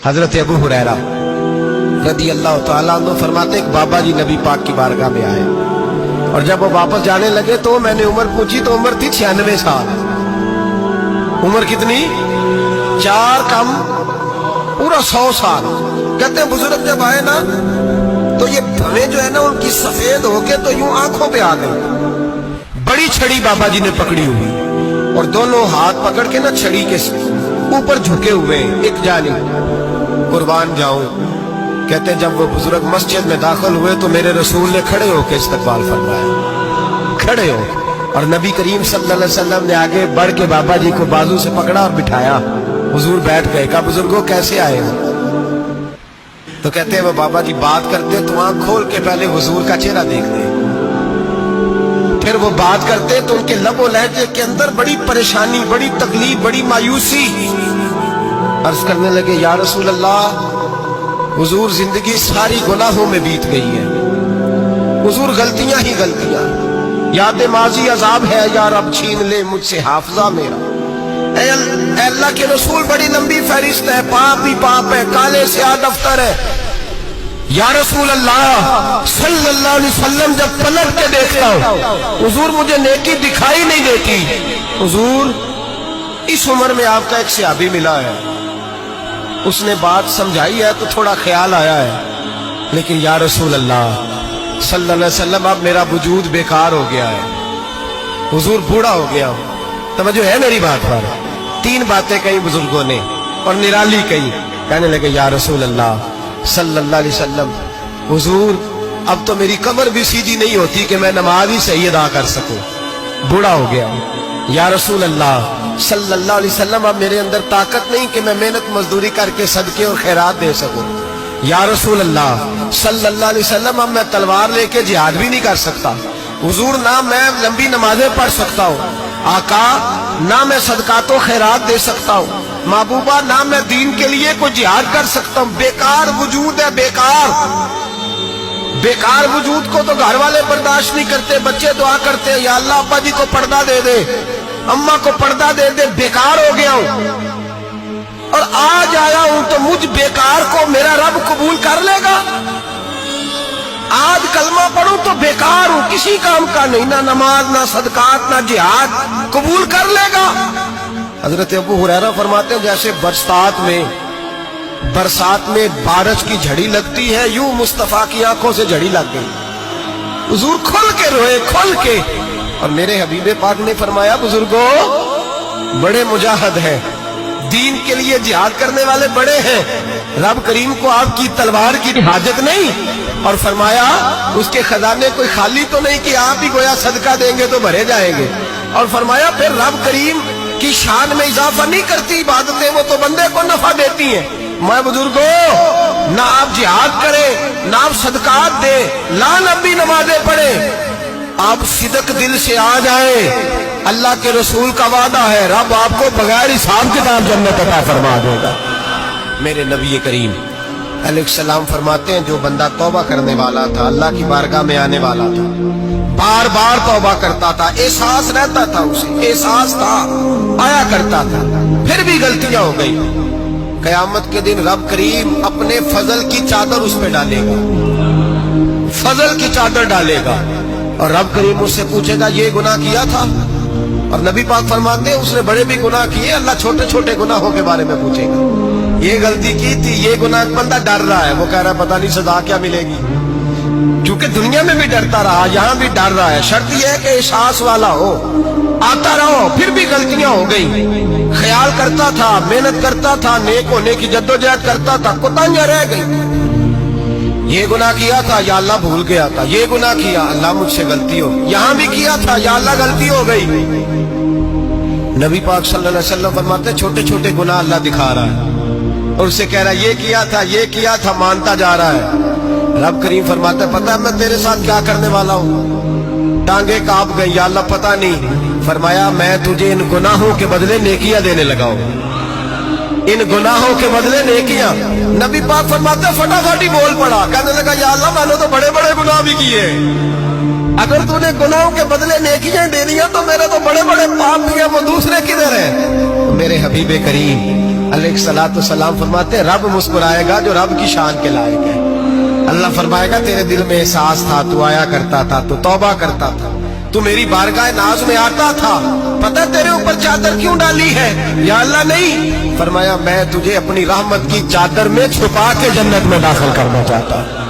हजरत अबू हुरैरा रदी अल्लाह तआला अन्हु फरमाते एक बाबा जी नबी पाक की बारगाह में आए और जब वो वापस जाने लगे तो मैंने उम्र पूछी तो उम्र थी 96 साल। उम्र कितनी? 4 कम पूरा 100 साल। कहते हैं बुजुर्ग जब आए ना तो ये भवें जो है ना उनकी सफेद होके तो यूं आंखों पे आ गई। बड़ी छड़ी बाबा जी ने पकड़ी हुई और दोनों हाथ पकड़ के ना छड़ी के ऊपर झुके हुए एक जानिब। कुर्बान जाऊं। कहते हैं जब वो बुजुर्ग मस्जिद में दाखिल हुए तो मेरे रसूल ने खड़े होकर इस्तकबाल फरमाया, खड़े हो। और नबी करीम सल्लल्लाहु अलैहि वसल्लम ने आगे बढ़ के बाबा जी को बाजू से पकड़ा और बिठाया। हुजूर बैठ गए। कहा बुजुर्गों कैसे आए हो? तो कहते हैं वो बाबा जी बात करते तो आंख खोल के पहले हुजूर का चेहरा देखते, फिर वो बात करते तो उनके लबो लहजे के अंदर बड़ी परेशानी, बड़ी तकलीफ, बड़ी मायूसी। अर्ज करने लगे या रसूल अल्लाह, हुजूर जिंदगी सारी गुनाहों में बीत गई है, हुजूर गलतियां ही गलतियां, याद माजी अजाब है यार, अब छीन ले मुझसे हाफजा मेरा। ऐ अल्लाह के रसूल बड़ी लंबी फहरिस्त है, पाप ही पाप है, काले से दफ्तर है। या रसूल अल्लाह सल्लल्लाहु अलैहि वसल्लम जब पलट के देखता हूं हुजूर मुझे नेकी दिखाई नहीं देती। हुजूर इस उम्र में आपका एक सहाबी मिला है, उसने बात समझाई है तो थोड़ा ख्याल आया है, लेकिन या रसूल अल्लाह सल्लल्लाहु अलैहि वसल्लम अब मेरा वजूद बेकार हो गया है, हुजूर बूढ़ा हो गया हूं। तवज्जो है मेरी बात पर? 3 बातें कही बुजुर्गों ने और निराली कही। कहने लगे या रसूल अल्लाह सल्लल्लाहु अलैहि वसल्लम, हुजूर अब तो मेरी कमर भी सीधी नहीं होती कि मैं नमाज ही सही अदा कर सकूं, बूढ़ा हो गया हूं। या रसूल अल्लाह सल्लल्लाहु अलैहि वसल्लम अब मेरे अंदर ताकत नहीं कि मैं मेहनत मजदूरी करके सदके और खैरात दे सकूं। या रसूल अल्लाह सल्लल्लाहु अलैहि वसल्लम अब मैं तलवार लेके जिहाद भी नहीं कर सकता। हुजूर ना मैं लंबी नमाजें पढ़ सकता हूँ आका, ना मैं सदकातो खैरात दे सकता हूँ महबूबा, ना मैं दीन के लिए कोई जिहाद कर सकता हूँ। बेकार वजूद है, बेकार बेकार वजूद को तो घर वाले बर्दाश्त नहीं करते, बच्चे दुआ करते हैं या अल्लाह अब्बा जी को पर्दा दे दे, अम्मा को पर्दा दे दे। बेकार हो गया हूं और आज आया हूं तो मुझ बेकार को मेरा रब कबूल कर लेगा? आज कलमा पढ़ूं तो बेकार हूं, किसी काम का नहीं, ना नमाज ना सदकात ना जिहाद, कबूल कर लेगा? हजरत अबू हुरैरा फरमाते हैं जैसे बरसात में बारिश की झड़ी लगती है, यूं मुस्तफा की आंखों से झड़ी लग गई। हुजूर खुल के रोए, खुल के। और मेरे हबीबे पाक ने फरमाया बुजुर्गों बड़े मुजाहिद हैं, दीन के लिए जिहाद करने वाले बड़े हैं, रब करीम को आपकी तलवार की हाजत नहीं। और फरमाया उसके खजाने कोई खाली तो नहीं कि आप ही गोया सदका देंगे तो भरे जाएंगे। और फरमाया फिर रब करीम की शान में इजाफा नहीं करती इबादतें, वो तो बंदे को नफा देती हैं। मैं बुजुर्गों ना आप जिहाद करें, ना आप सदकात दे, ना नबी नमाजें पढ़े, आप सिदक दिल से आ जाए, अल्लाह के रसूल का वादा है रब आपको बगैर हिसाब किताब जन्नत अता फरमा देगा। मेरे नबी करीम अलैहिस्सलाम फरमाते हैं जो बंदा तौबा करने वाला था, अल्लाह की बारगाह में आने वाला था, बार बार तौबा करता था, एहसास रहता था, उसे एहसास था, आया करता था, फिर भी गलतियां हो गई, कयामत के दिन रब करीम अपने फजल की चादर उस पर डालेगा, फजल की चादर डालेगा और रब करीम उससे पूछेगा ये गुनाह किया था? और नबी पाक फरमाते हैं उसने बड़े भी गुनाह किए, अल्लाह छोटे छोटे गुनाहों के बारे में पूछेगा। ये गलती की थी, ये गुनाह, बंदा डर रहा है, वो कह रहा है पता नहीं सजा क्या मिलेगी, क्योंकि दुनिया में भी डरता रहा, यहां भी डर रहा है। शर्त यह है कि एहसास वाला हो, आता रहो, फिर भी गलतियां हो गई, ख्याल करता था, मेहनत करता था, नेक होने की जद्दोजहद करता था, कोताहियां रह गई। ये गुनाह किया था या अल्लाह भूल गया था, ये गुनाह किया अल्लाह मुझसे गलती हो, यहां भी किया था या अल्लाह गलती हो गई। नबी पाक सल्लल्लाहु अलैहि वसल्लम फरमाते छोटे छोटे गुनाह अल्लाह दिखा रहा है और उससे कह रहा है ये किया था, मानता जा रहा है। रब करीम फरमाता है पता है मैं तेरे साथ क्या करने वाला हूँ? टांगे कांप गई, या अल्लाह पता नहीं। फरमाया मैं तुझे इन गुनाहों के बदले नेकियां देने लगा हूं, इन गुनाहों के बदले नेकियां। नबी पाक फरमाते फटाफट ही बोल पड़ा, कहने लगा या अल्लाह मैंने तो बड़े बड़े गुनाह भी किए, अगर तूने गुनाहों के बदले नेकियां दे दिया तो मेरे तो बड़े बड़े पाप किए, वो दूसरे किधर है? तो मेरे हबीबे करीम अलैहिस्सलाम फरमाते हैं रब मुस्कुराएगा जो रब की शान के लायक है। अल्लाह फरमाएगा तेरे दिल में एहसास था, तू आया करता था, तू तौबा करता था, तू मेरी बारगाह नाज में आता था, पता तेरे ऊपर चादर क्यों डाली है? या अल्लाह नहीं, फरमाया मैं तुझे अपनी रहमत की चादर में छुपा के जन्नत में दाखिल करना चाहता हूं।